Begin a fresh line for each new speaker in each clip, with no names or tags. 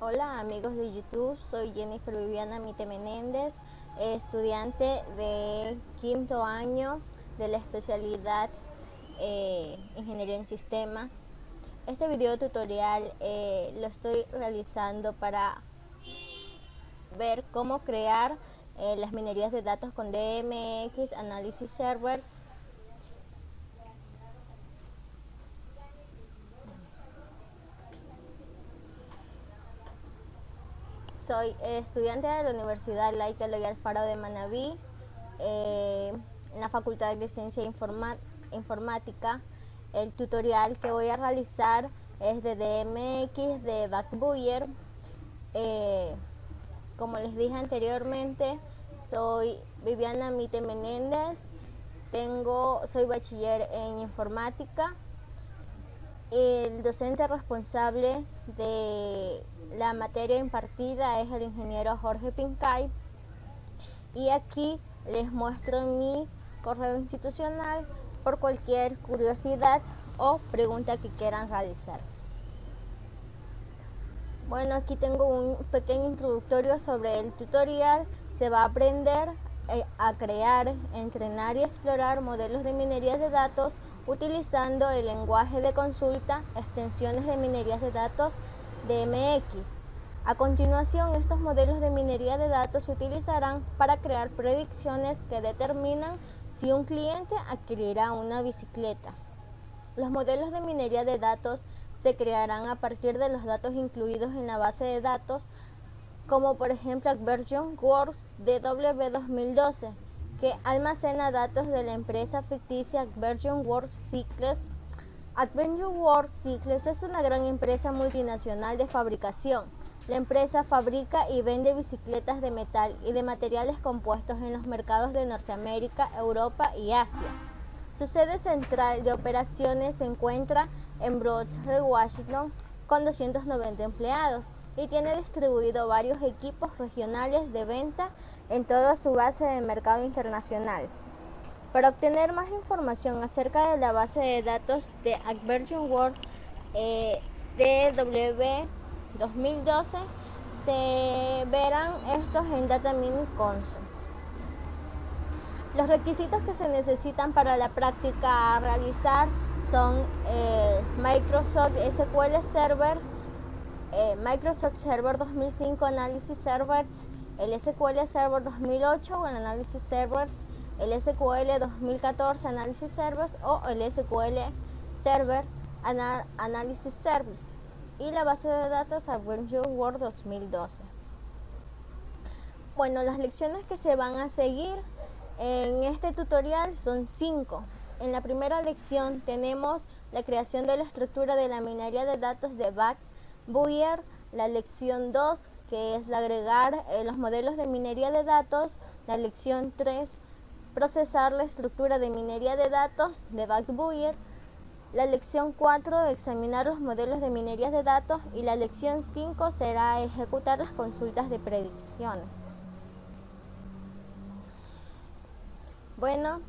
Hola amigos de YouTube, soy Jennifer Viviana Mite Menéndez, estudiante de quinto año de la especialidad Ingeniería en Sistemas. Este video tutorial lo estoy realizando para ver cómo crear las minerías de datos con DMX, Analysis Servers. Soy estudiante de la Universidad Laica Eloy Alfaro de Manabí, en la Facultad de Ciencia Informática. El tutorial que voy a realizar es de DMX, de Backbuyer. Como les dije anteriormente, soy Viviana Mite Menéndez, soy bachiller en informática. El docente responsable de la materia impartida es el ingeniero Jorge Pincay, y aquí les muestro mi correo institucional por cualquier curiosidad o pregunta que quieran realizar. Bueno, aquí tengo un pequeño introductorio sobre el tutorial. Se va a aprender a crear, entrenar y explorar modelos de minería de datos utilizando el lenguaje de consulta, extensiones de minerías de datos DMX. A continuación, estos modelos de minería de datos se utilizarán para crear predicciones que determinan si un cliente adquirirá una bicicleta. Los modelos de minería de datos se crearán a partir de los datos incluidos en la base de datos, como por ejemplo AdversionWorks DW 2012, que almacena datos de la empresa ficticia AdversionWorks Cycles. AdversionWorks Cycles es una gran empresa multinacional de fabricación. La empresa fabrica y vende bicicletas de metal y de materiales compuestos en los mercados de Norteamérica, Europa y Asia. Su sede central de operaciones se encuentra en Broadway, Washington, con 290 empleados, y tiene distribuido varios equipos regionales de venta en toda su base de mercado internacional. Para obtener más información acerca de la base de datos de AdversionWorks DW 2012, se verán estos en Data Mining Console. Los requisitos que se necesitan para la práctica a realizar son Microsoft SQL Server, Microsoft Server 2005 Analysis Servers, el SQL Server 2008 o el Analysis Servers, el SQL 2014 Analysis Servers o el SQL Server Analysis Service, y la base de datos AdversionWorks 2012. Bueno, las lecciones que se van a seguir en este tutorial son 5. En la primera lección tenemos la creación de la estructura de la minería de datos de Backbuyer. La lección 2, que es agregar los modelos de minería de datos. La lección 3, procesar la estructura de minería de datos de Backbuyer. La lección 4, examinar los modelos de minería de datos. Y la lección 5 será ejecutar las consultas de predicciones. Bueno,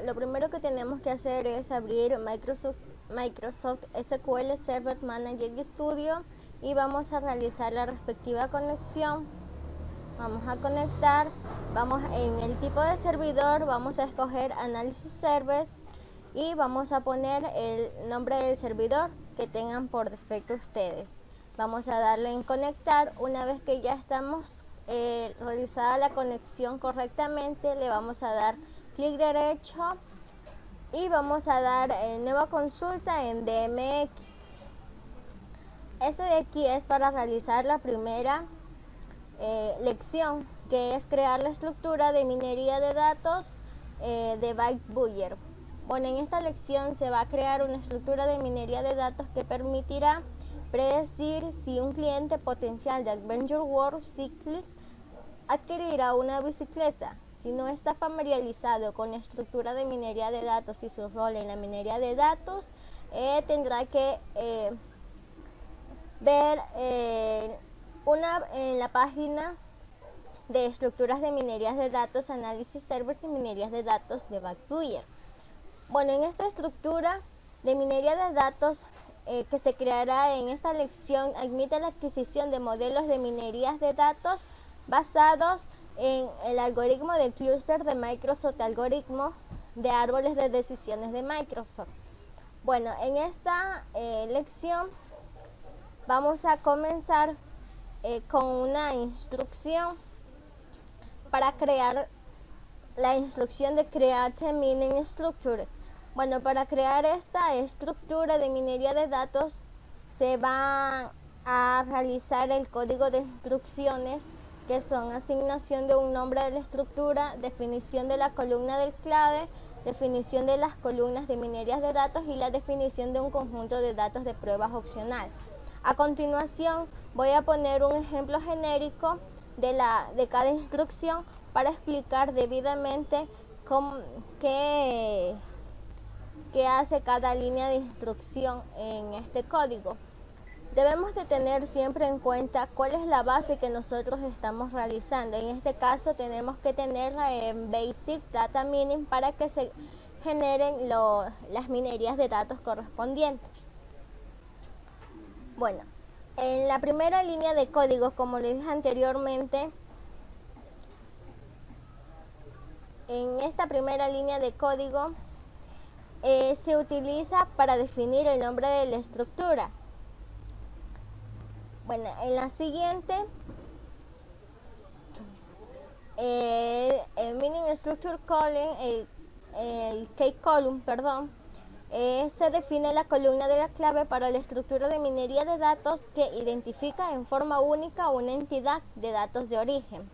lo primero que tenemos que hacer es abrir Microsoft SQL Server Manager Studio y vamos a realizar la respectiva conexión. Vamos a conectar, vamos en el tipo de servidor, vamos a escoger Analysis Service y vamos a poner el nombre del servidor que tengan por defecto ustedes. Vamos a darle en conectar. Una vez que ya estamos realizada la conexión correctamente, le vamos a dar clic derecho y vamos a dar nueva consulta en DMX. Este de aquí es para realizar la primera lección, que es crear la estructura de minería de datos de Backbuyer. Bueno, en esta lección se va a crear una estructura de minería de datos que permitirá predecir si un cliente potencial de AdversionWorks Cycles adquirirá una bicicleta. Si no está familiarizado con la estructura de minería de datos y su rol en la minería de datos, tendrá que ver en la página de estructuras de minerías de datos, análisis servers y minerías de datos de Backbuyer. Bueno, en esta estructura de minería de datos que se creará en esta lección admite la adquisición de modelos de minerías de datos basados en el algoritmo de clúster de Microsoft, algoritmo de árboles de decisiones de Microsoft. Bueno, en esta lección vamos a comenzar con una instrucción para crear la instrucción de Create Mining Structure. Bueno, para crear esta estructura de minería de datos se va a realizar el código de instrucciones, que son asignación de un nombre de la estructura, definición de la columna del clave, definición de las columnas de minerías de datos y la definición de un conjunto de datos de pruebas opcional. A continuación voy a poner un ejemplo genérico de cada instrucción para explicar debidamente qué hace cada línea de instrucción en este código. Debemos de tener siempre en cuenta cuál es la base que nosotros estamos realizando. En este caso tenemos que tenerla en Basic Data Mining para que se generen las minerías de datos correspondientes. Bueno, en la primera línea de código, como les dije anteriormente, en esta primera línea de código se utiliza para definir el nombre de la estructura. Bueno, en la siguiente, el Mining Structure Column, el Key Column, perdón, se define la columna de la clave para la estructura de minería de datos que identifica en forma única una entidad de datos de origen.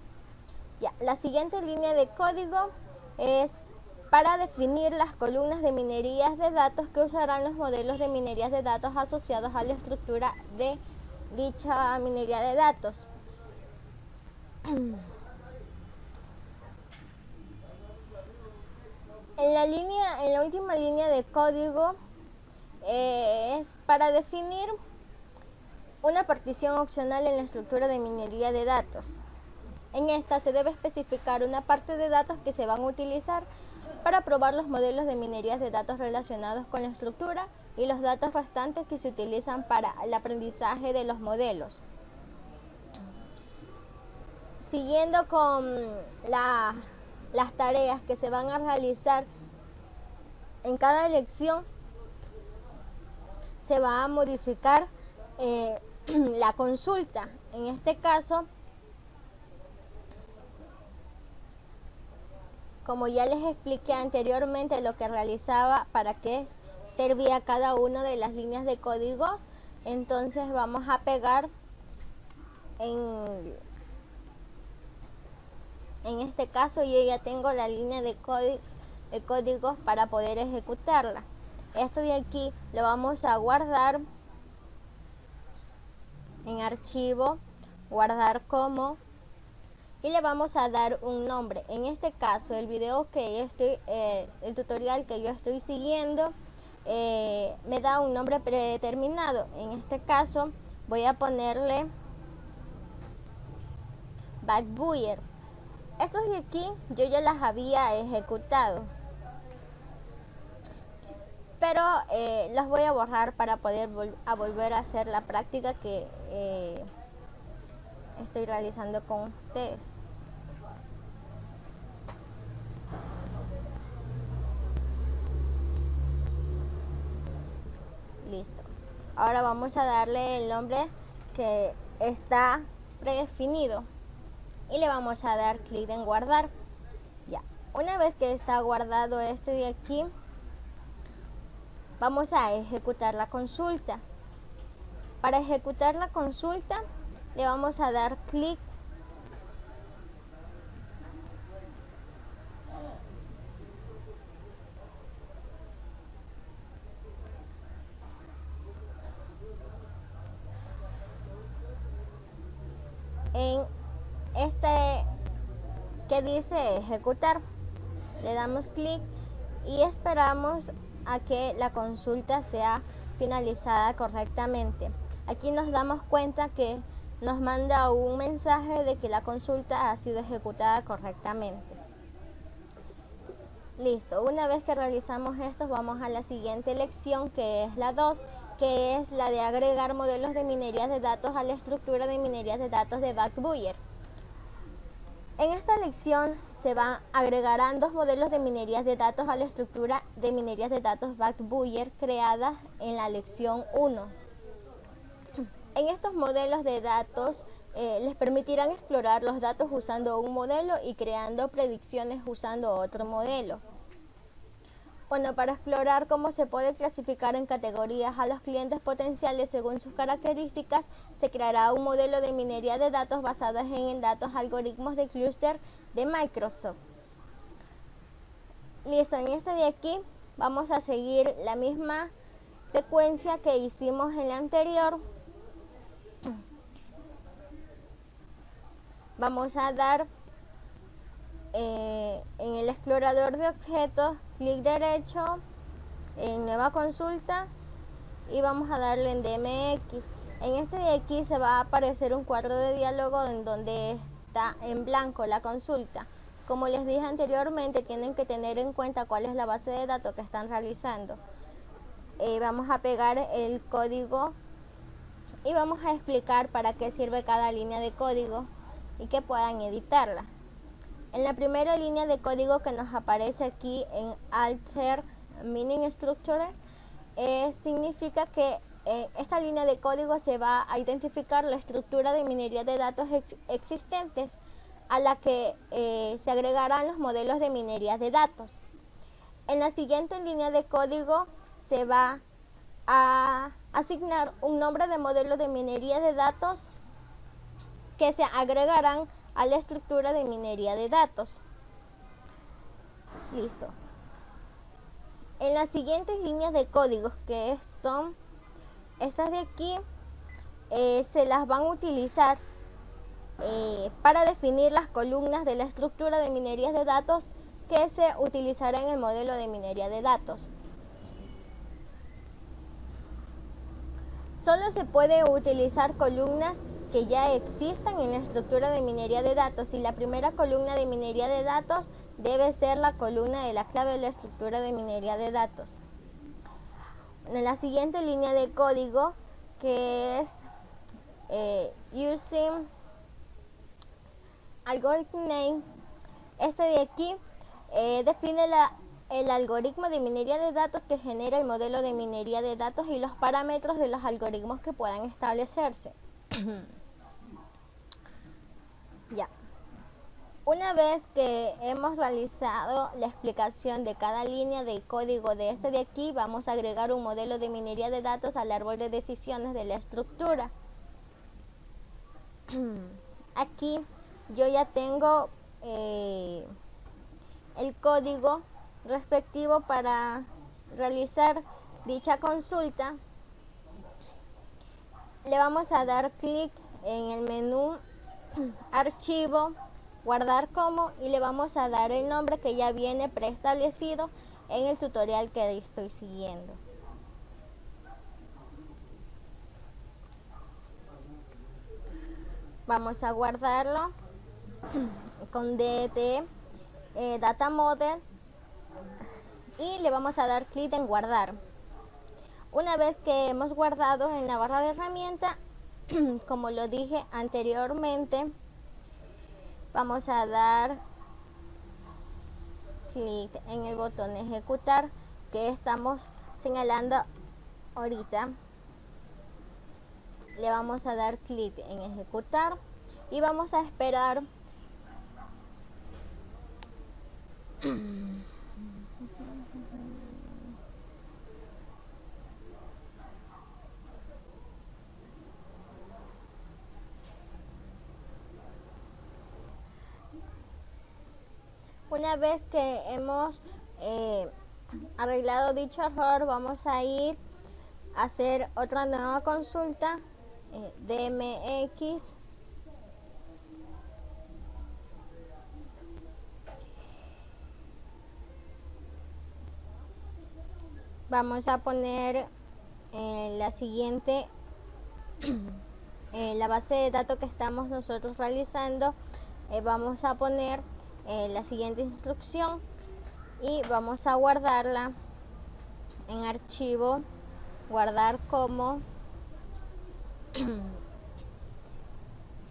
Ya, la siguiente línea de código es para definir las columnas de minerías de datos que usarán los modelos de minerías de datos asociados a la estructura de dicha minería de datos. En la última línea de código es para definir una partición opcional en la estructura de minería de datos. En esta se debe especificar una parte de datos que se van a utilizar para probar los modelos de minerías de datos relacionados con la estructura y los datos restantes que se utilizan para el aprendizaje de los modelos. Siguiendo con las tareas que se van a realizar en cada lección, se va a modificar la consulta. En este caso, como ya les expliqué anteriormente lo que realizaba, para qué servía cada una de las líneas de códigos, entonces vamos a pegar en este caso yo ya tengo la línea de códigos para poder ejecutarla. Esto de aquí lo vamos a guardar en archivo, guardar como, y le vamos a dar un nombre. En este caso el video que el tutorial que yo estoy siguiendo me da un nombre predeterminado. En este caso voy a ponerle Backbuyer. Estos de aquí yo ya las había ejecutado, pero los voy a borrar para poder volver a hacer la práctica que estoy realizando con ustedes. Listo. Ahora vamos a darle el nombre que está predefinido y le vamos a dar clic en guardar. Ya, una vez que está guardado este de aquí, vamos a ejecutar la consulta. Para ejecutar la consulta le vamos a dar clic en este que dice ejecutar. Le damos clic y esperamos a que la consulta sea finalizada correctamente. Aquí nos damos cuenta que nos manda un mensaje de que la consulta ha sido ejecutada correctamente. Listo, una vez que realizamos esto, vamos a la siguiente lección, que es la 2, que es la de agregar modelos de minerías de datos a la estructura de minerías de datos de BagBuyer. En esta lección se agregarán dos modelos de minerías de datos a la estructura de minerías de datos BagBuyer creadas en la lección 1. En estos modelos de datos les permitirán explorar los datos usando un modelo y creando predicciones usando otro modelo. Bueno, para explorar cómo se puede clasificar en categorías a los clientes potenciales según sus características, se creará un modelo de minería de datos basadas en datos algoritmos de clúster de Microsoft. Listo, en este de aquí vamos a seguir la misma secuencia que hicimos en la anterior. Vamos a dar en el explorador de objetos, clic derecho en nueva consulta y vamos a darle en DMX. En este de aquí se va a aparecer un cuadro de diálogo en donde está en blanco la consulta. Como les dije anteriormente, tienen que tener en cuenta cuál es la base de datos que están realizando. Vamos a pegar el código y vamos a explicar para qué sirve cada línea de código y que puedan editarla. En la primera línea de código que nos aparece aquí en Alter Mining Structure, significa que esta línea de código se va a identificar la estructura de minería de datos existentes a la que se agregarán los modelos de minería de datos. En la siguiente línea de código se va a asignar un nombre de modelo de minería de datos que se agregarán a la estructura de minería de datos. Listo. En las siguientes líneas de códigos, que son estas de aquí, se las van a utilizar para definir las columnas de la estructura de minerías de datos que se utilizará en el modelo de minería de datos. Solo se puede utilizar columnas que ya existan en la estructura de minería de datos y la primera columna de minería de datos debe ser la columna de la clave de la estructura de minería de datos. En la siguiente línea de código, que es using algorithm name, este de aquí define el algoritmo de minería de datos que genera el modelo de minería de datos y los parámetros de los algoritmos que puedan establecerse. Ya. Una vez que hemos realizado la explicación de cada línea de código de este de aquí, vamos a agregar un modelo de minería de datos al árbol de decisiones de la estructura. Aquí yo ya tengo el código respectivo para realizar dicha consulta. Le vamos a dar clic en el menú archivo, guardar como, y le vamos a dar el nombre que ya viene preestablecido en el tutorial que estoy siguiendo. Vamos a guardarlo con DT Data Model y le vamos a dar clic en guardar. Una vez que hemos guardado en la barra de herramientas, como lo dije anteriormente, vamos a dar clic en el botón ejecutar que estamos señalando ahorita. Le vamos a dar clic en ejecutar y vamos a esperar Una vez que hemos arreglado dicho error, vamos a ir a hacer otra nueva consulta, DMX. Vamos a poner la siguiente, la base de datos que estamos nosotros realizando. Vamos a poner la siguiente instrucción y vamos a guardarla en archivo guardar como,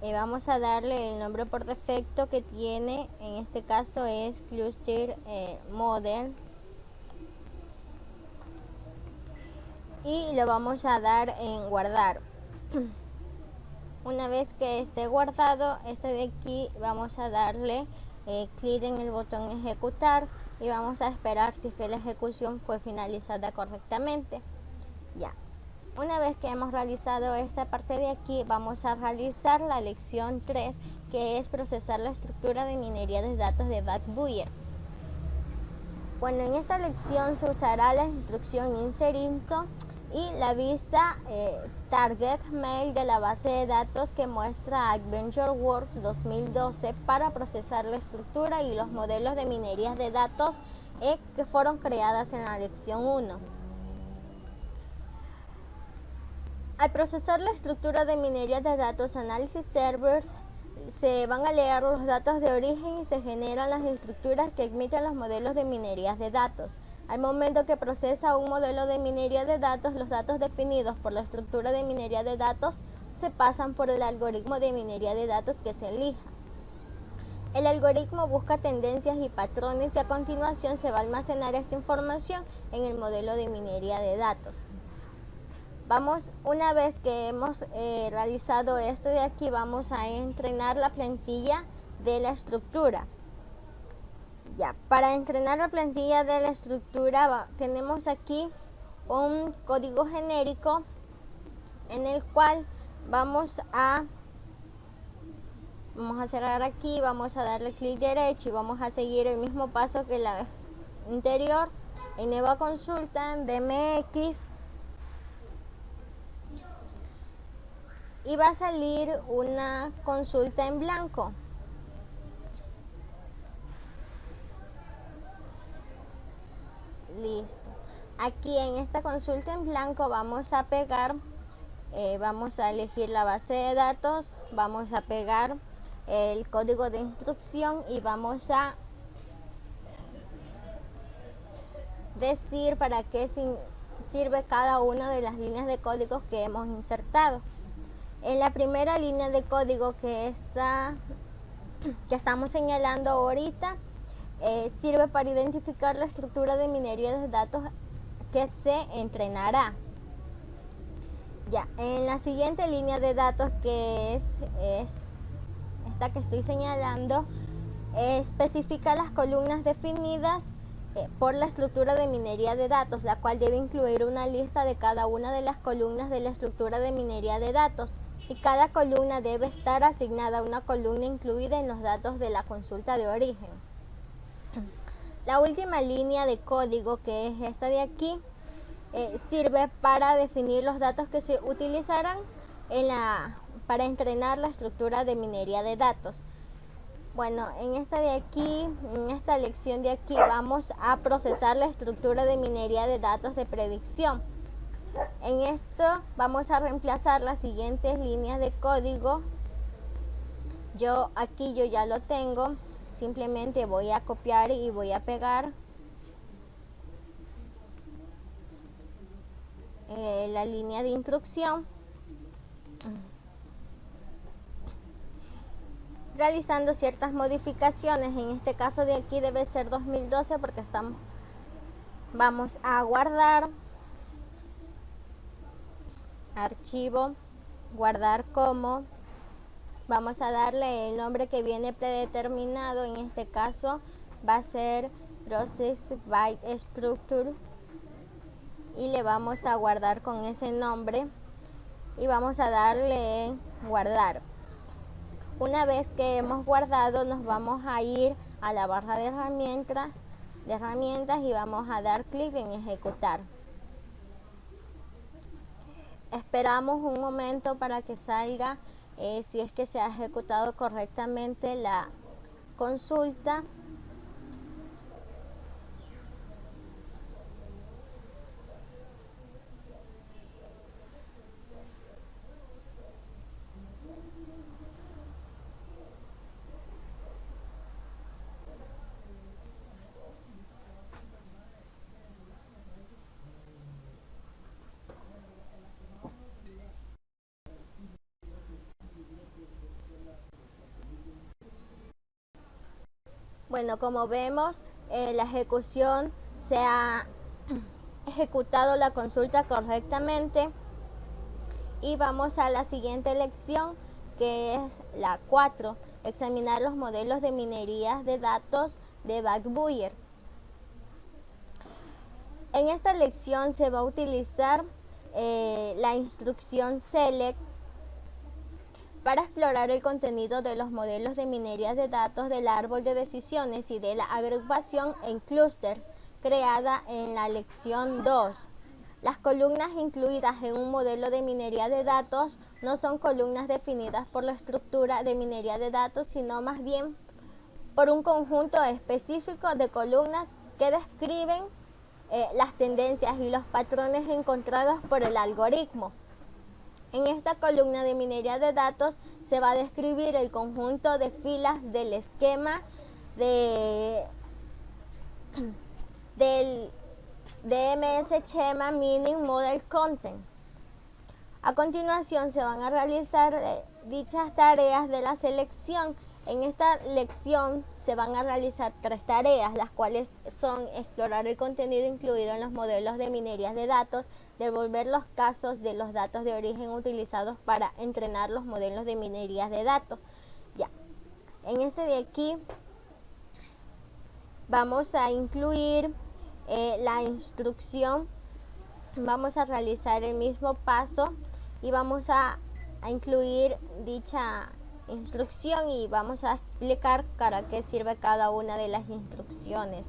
y vamos a darle el nombre por defecto que tiene, en este caso es cluster model, y lo vamos a dar en guardar. Una vez que esté guardado, este de aquí vamos a darle clic en el botón ejecutar y vamos a esperar si es que la ejecución fue finalizada correctamente. Ya, una vez que hemos realizado esta parte de aquí, vamos a realizar la lección 3, que es procesar la estructura de minería de datos de Backbuyer. Bueno, en esta lección se usará la instrucción insert_into y la vista target mail de la base de datos que muestra AdventureWorks 2012 para procesar la estructura y los modelos de minería de datos que fueron creadas en la lección 1. Al procesar la estructura de minería de datos Analysis Servers, se van a leer los datos de origen y se generan las estructuras que emiten los modelos de minería de datos. Al momento que procesa un modelo de minería de datos, los datos definidos por la estructura de minería de datos se pasan por el algoritmo de minería de datos que se elija. El algoritmo busca tendencias y patrones y a continuación se va a almacenar esta información en el modelo de minería de datos. Una vez que hemos realizado esto de aquí, vamos a entrenar la plantilla de la estructura. Ya, para entrenar la plantilla de la estructura tenemos aquí un código genérico en el cual vamos a cerrar aquí, vamos a darle clic derecho y vamos a seguir el mismo paso que la anterior. En nueva consulta en DMX y va a salir una consulta en blanco. Listo. Aquí en esta consulta en blanco vamos a pegar, vamos a elegir la base de datos, vamos a pegar el código de instrucción y vamos a decir para qué sirve cada una de las líneas de código que hemos insertado. En la primera línea de código que estamos señalando ahorita, sirve para identificar la estructura de minería de datos que se entrenará. Ya, en la siguiente línea de datos, que es esta que estoy señalando, especifica las columnas definidas por la estructura de minería de datos, la cual debe incluir una lista de cada una de las columnas de la estructura de minería de datos, y cada columna debe estar asignada a una columna incluida en los datos de la consulta de origen. La última línea de código, que es esta de aquí, sirve para definir los datos que se utilizarán para entrenar la estructura de minería de datos. Bueno, en esta lección de aquí vamos a procesar la estructura de minería de datos de predicción. En esto vamos a reemplazar las siguientes líneas de código. Yo ya lo tengo, simplemente voy a copiar y voy a pegar la línea de instrucción, realizando ciertas modificaciones. En este caso de aquí debe ser 2012 porque vamos a guardar archivo, guardar como, vamos a darle el nombre que viene predeterminado. En este caso va a ser process by structure y le vamos a guardar con ese nombre y vamos a darle en guardar. Una vez que hemos guardado, nos vamos a ir a la barra de herramientas y vamos a dar clic en ejecutar. Esperamos un momento para que salga si es que se ha ejecutado correctamente la consulta. Bueno, como vemos, la ejecución se ha ejecutado la consulta correctamente y vamos a la siguiente lección, que es la 4, examinar los modelos de minería de datos de Backbuyer. En esta lección se va a utilizar la instrucción select para explorar el contenido de los modelos de minería de datos del árbol de decisiones y de la agrupación en clúster, creada en la lección 2. Las columnas incluidas en un modelo de minería de datos no son columnas definidas por la estructura de minería de datos, sino más bien por un conjunto específico de columnas que describen las tendencias y los patrones encontrados por el algoritmo. En esta columna de minería de datos se va a describir el conjunto de filas del esquema del DMS Schema Mining Model Content. A continuación se van a realizar dichas tareas de la selección. En esta lección se van a realizar 3 tareas, las cuales son explorar el contenido incluido en los modelos de minería de datos, devolver los casos de los datos de origen utilizados para entrenar los modelos de minería de datos. Ya, en este de aquí vamos a incluir la instrucción, vamos a realizar el mismo paso y vamos a incluir dicha instrucción y vamos a explicar para qué sirve cada una de las instrucciones.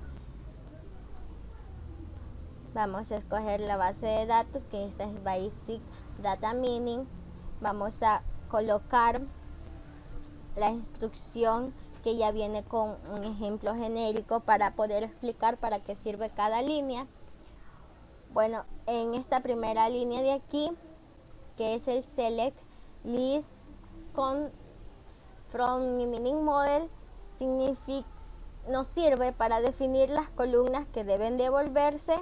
Vamos a escoger la base de datos, que esta es Basic Data Mining. Vamos a colocar la instrucción que ya viene con un ejemplo genérico para poder explicar para qué sirve cada línea. Bueno, en esta primera línea de aquí, que es el Select List from Mining Model, nos sirve para definir las columnas que deben devolverse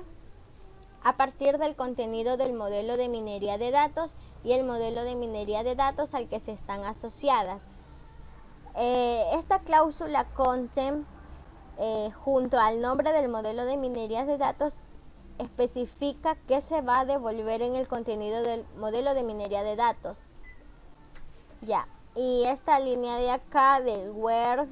a partir del contenido del modelo de minería de datos y el modelo de minería de datos al que se están asociadas. Esta cláusula content junto al nombre del modelo de minería de datos especifica qué se va a devolver en el contenido del modelo de minería de datos. Ya, y esta línea de acá del where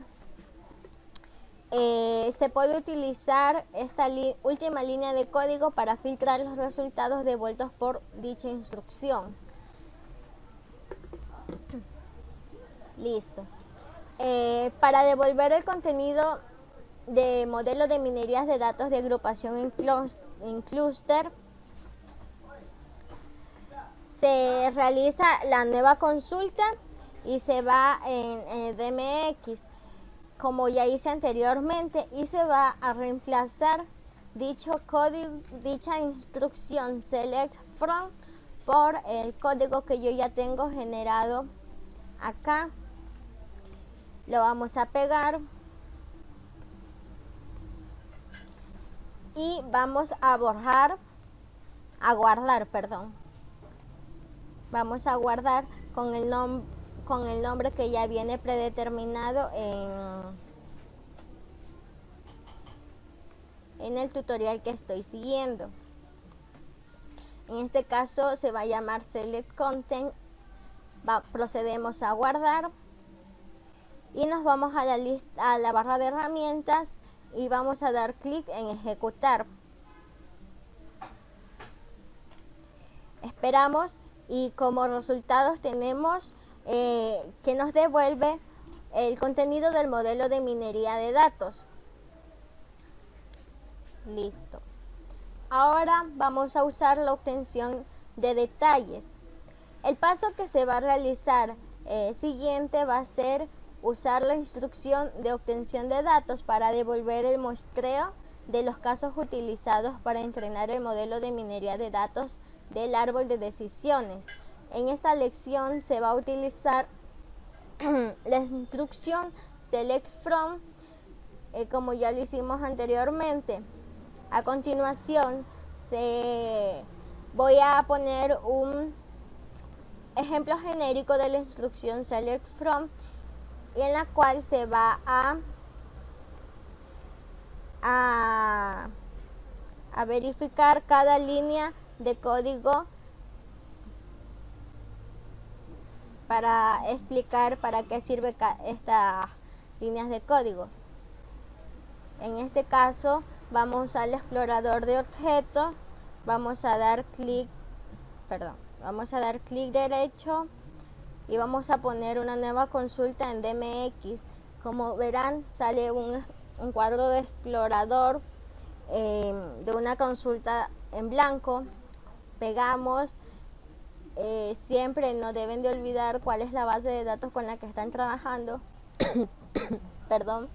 se puede utilizar esta última línea de código para filtrar los resultados devueltos por dicha instrucción. Listo. Para devolver el contenido de modelo de minerías de datos de agrupación en clúster, se realiza la nueva consulta y se va en DMX, como ya hice anteriormente, y se va a reemplazar dicho código, dicha instrucción select from, por el código que yo ya tengo generado acá. Lo vamos a pegar y vamos a guardar, Vamos a guardar con el nombre que ya viene predeterminado en el tutorial que estoy siguiendo. En este caso se va a llamar Select Content. Procedemos a guardar y nos vamos a la barra de herramientas y vamos a dar clic en ejecutar. Esperamos y como resultados tenemos que nos devuelve el contenido del modelo de minería de datos. Listo. Ahora vamos a usar la obtención de detalles. El paso que se va a realizar siguiente va a ser usar la instrucción de obtención de datos para devolver el muestreo de los casos utilizados para entrenar el modelo de minería de datos del árbol de decisiones. En esta lección se va a utilizar la instrucción select from, como ya lo hicimos anteriormente. A continuación voy a poner un ejemplo genérico de la instrucción select from, en la cual se va a a verificar cada línea de código para explicar para qué sirve estas líneas de código. En este caso vamos al explorador de objetos, vamos a dar clic derecho y vamos a poner una nueva consulta en DMX. Como verán, sale un cuadro de explorador de una consulta en blanco. Pegamos. Siempre no deben de olvidar cuál es la base de datos con la que están trabajando. Perdón.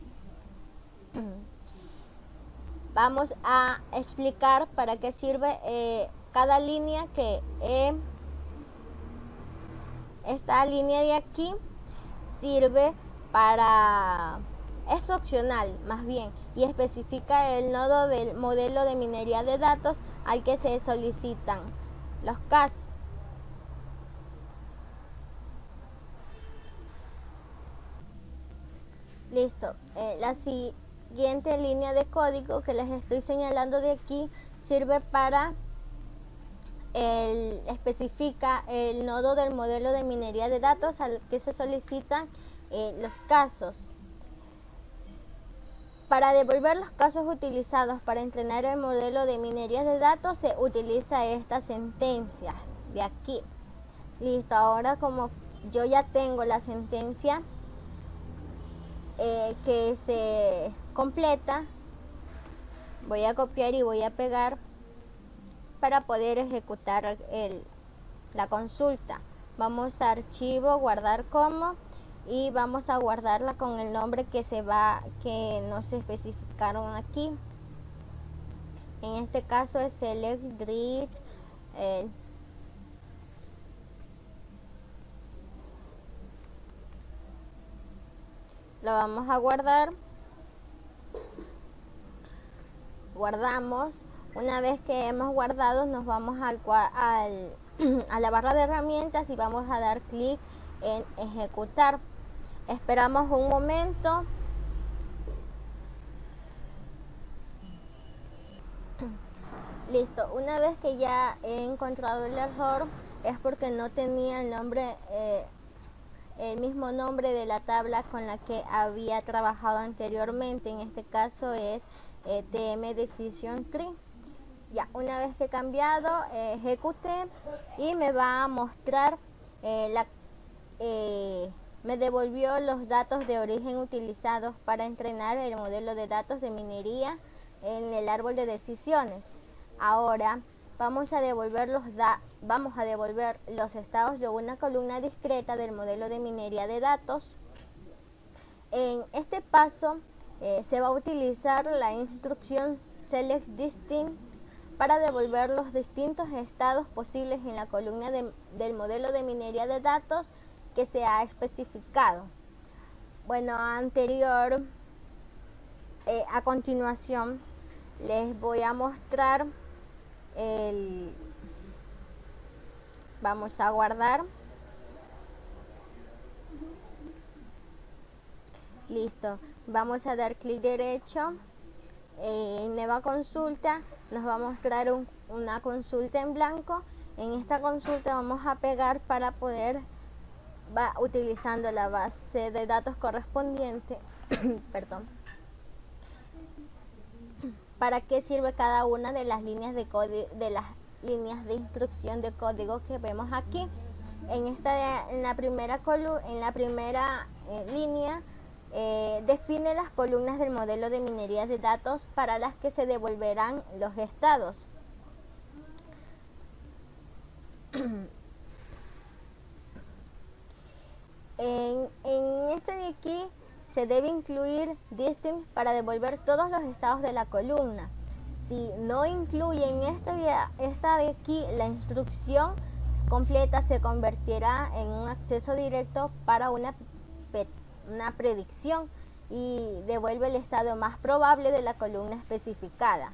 Vamos a explicar para qué sirve cada línea, que esta línea de aquí sirve para, es opcional más bien, y especifica el nodo del modelo de minería de datos al que se solicitan los casos. Listo. La siguiente línea de código que les estoy señalando de aquí sirve para especifica el nodo del modelo de minería de datos al que se solicitan los casos. Para devolver los casos utilizados para entrenar el modelo de minería de datos se utiliza esta sentencia de aquí. Listo. Ahora, como yo ya tengo la sentencia que se completa, voy a copiar y voy a pegar para poder ejecutar la consulta. Vamos a archivo, guardar como, y vamos a guardarla con el nombre que nos especificaron aquí. En este caso es select read. Lo vamos a guardar. Guardamos. Una vez que hemos guardado, nos vamos a la barra de herramientas y vamos a dar clic en ejecutar. Esperamos un momento. Listo. Una vez que ya he encontrado el error, es porque no tenía el mismo nombre de la tabla con la que había trabajado anteriormente. En este caso es TM Decision Tree. Ya, una vez que he cambiado, ejecuté y me va a mostrar me devolvió los datos de origen utilizados para entrenar el modelo de datos de minería en el árbol de decisiones. Ahora vamos a devolver los estados de una columna discreta del modelo de minería de datos. En este paso se va a utilizar la instrucción select distinct para devolver los distintos estados posibles en la columna del modelo de minería de datos que se ha especificado. Bueno, a continuación les voy a mostrar vamos a guardar. Listo. Vamos a dar clic derecho en nueva consulta. Nos va a mostrar una consulta en blanco. En esta consulta vamos a pegar para poder utilizando la base de datos correspondiente. Perdón. ¿Para qué sirve cada una de las líneas de instrucción de código que vemos aquí? En la primera línea define las columnas del modelo de minería de datos para las que se devolverán los estados. En este de aquí se debe incluir distinct para devolver todos los estados de la columna. Si no incluyen esta de aquí, la instrucción completa se convertirá en un acceso directo para una predicción y devuelve el estado más probable de la columna especificada.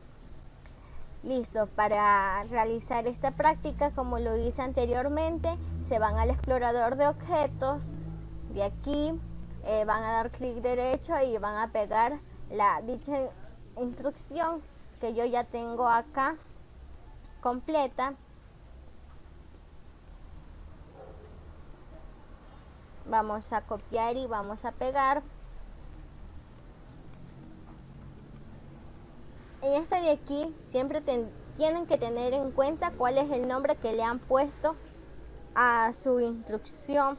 Listo. Para realizar esta práctica, como lo hice anteriormente, se van al explorador de objetos. De aquí van a dar clic derecho y van a pegar instrucción que yo ya tengo acá completa, vamos a copiar y vamos a pegar. En esta de aquí siempre tienen que tener en cuenta cuál es el nombre que le han puesto a su instrucción,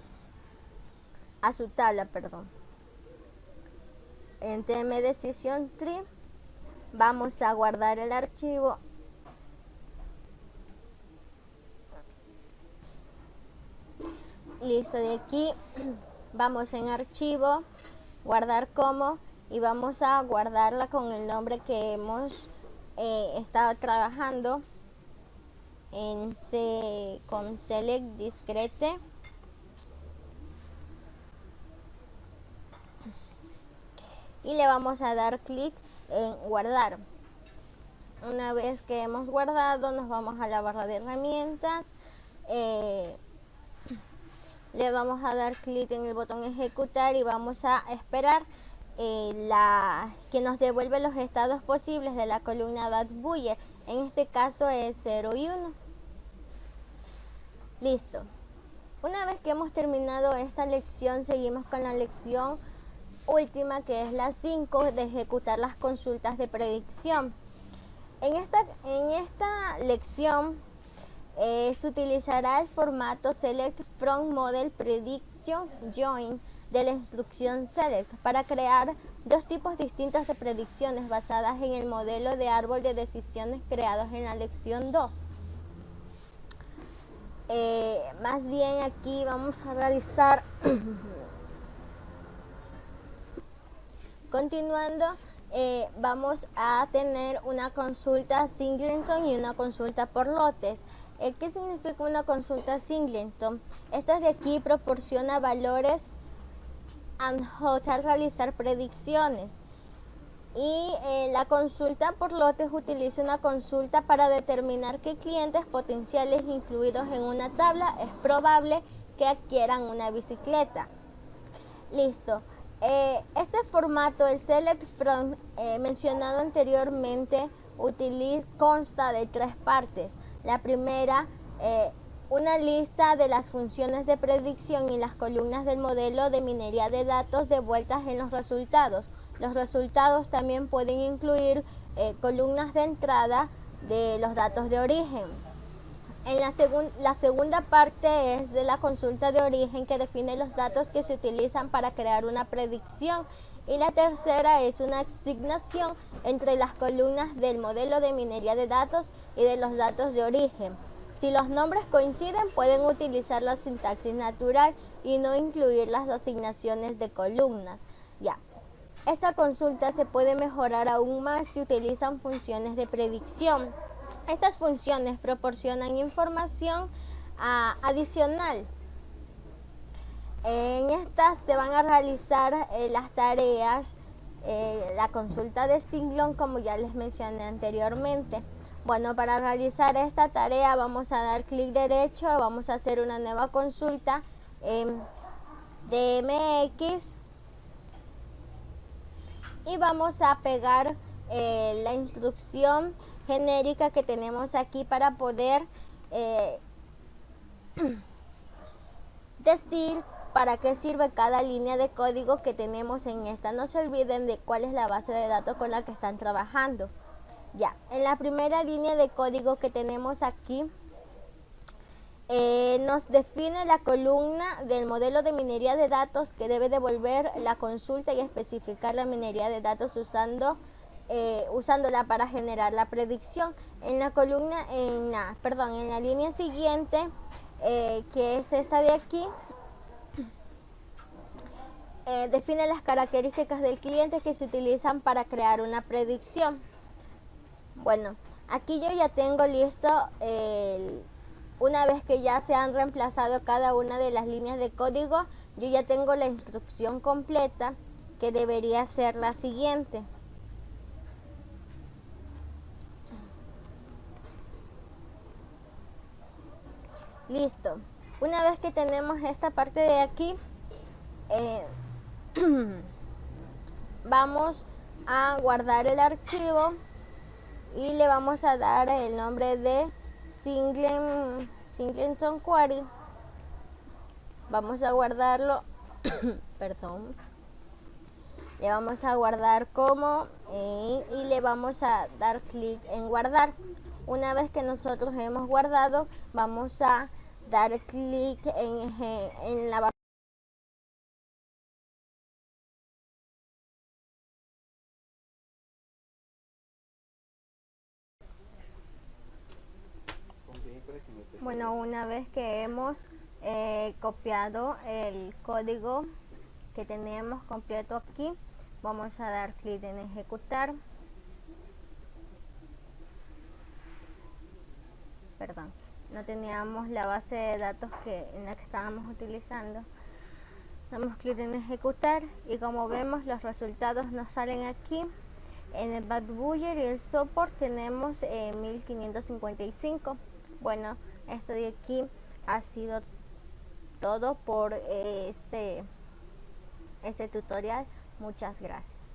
a su tabla, perdón. En TM Decision Tree vamos a guardar el archivo. Listo, de aquí vamos en archivo, guardar como, y vamos a guardarla con el nombre que hemos estado trabajando con Select Discrete. Y le vamos a dar clic en guardar. Una vez que hemos guardado, nos vamos a la barra de herramientas, le vamos a dar clic en el botón ejecutar y vamos a esperar que nos devuelve los estados posibles de la columna .buyer. En este caso es 0 y 1. Listo. Una vez que hemos terminado esta lección, seguimos con la lección última, que es la 5, de ejecutar las consultas de predicción. En esta lección se utilizará el formato Select from Model Prediction Join de la instrucción Select para crear dos tipos distintos de predicciones basadas en el modelo de árbol de decisiones creados en la lección 2. Más bien aquí vamos a realizar continuando, vamos a tener una consulta singleton y una consulta por lotes. ¿Qué significa una consulta singleton? Esta de aquí proporciona valores and hot al realizar predicciones. Y la consulta por lotes utiliza una consulta para determinar qué clientes potenciales incluidos en una tabla es probable que adquieran una bicicleta. Listo. Este formato, el Select From, mencionado anteriormente, consta de 3 partes. La primera, una lista de las funciones de predicción y las columnas del modelo de minería de datos devueltas en los resultados. Los resultados también pueden incluir columnas de entrada de los datos de origen. La segunda parte es de la consulta de origen, que define los datos que se utilizan para crear una predicción. Y la tercera es una asignación entre las columnas del modelo de minería de datos y de los datos de origen. Si los nombres coinciden, pueden utilizar la sintaxis natural y no incluir las asignaciones de columnas. Ya. Esta consulta se puede mejorar aún más si utilizan funciones de predicción. Estas funciones proporcionan información adicional. En estas se van a realizar las tareas, la consulta de Singlon, como ya les mencioné anteriormente. Bueno, para realizar esta tarea vamos a dar clic derecho, vamos a hacer una nueva consulta en DMX y vamos a pegar la instrucción genérica que tenemos aquí para poder decir para qué sirve cada línea de código que tenemos en esta. No se olviden de cuál es la base de datos con la que están trabajando. Ya, en la primera línea de código que tenemos aquí, nos define la columna del modelo de minería de datos que debe devolver la consulta y especificar la minería de datos usándola para generar la predicción. En la columna, en la línea siguiente, que es esta de aquí, define las características del cliente que se utilizan para crear una predicción. Bueno, aquí yo ya tengo listo, una vez que ya se han reemplazado cada una de las líneas de código, yo ya tengo la instrucción completa, que debería ser la siguiente. Listo. Una vez que tenemos esta parte de aquí, vamos a guardar el archivo y le vamos a dar el nombre de Singleton Query. Vamos a guardarlo, perdón, le vamos a guardar como y le vamos a dar clic en guardar. Una vez que nosotros hemos guardado, vamos a dar clic en la barra. Bueno, una vez que hemos copiado el código que tenemos completo aquí, vamos a dar clic en ejecutar. Perdón, no teníamos la base de datos en la que estábamos utilizando. Damos clic en ejecutar y como vemos los resultados nos salen aquí. En el Badbuller y el Support tenemos 1555. Bueno, esto de aquí ha sido todo por este tutorial. Muchas gracias.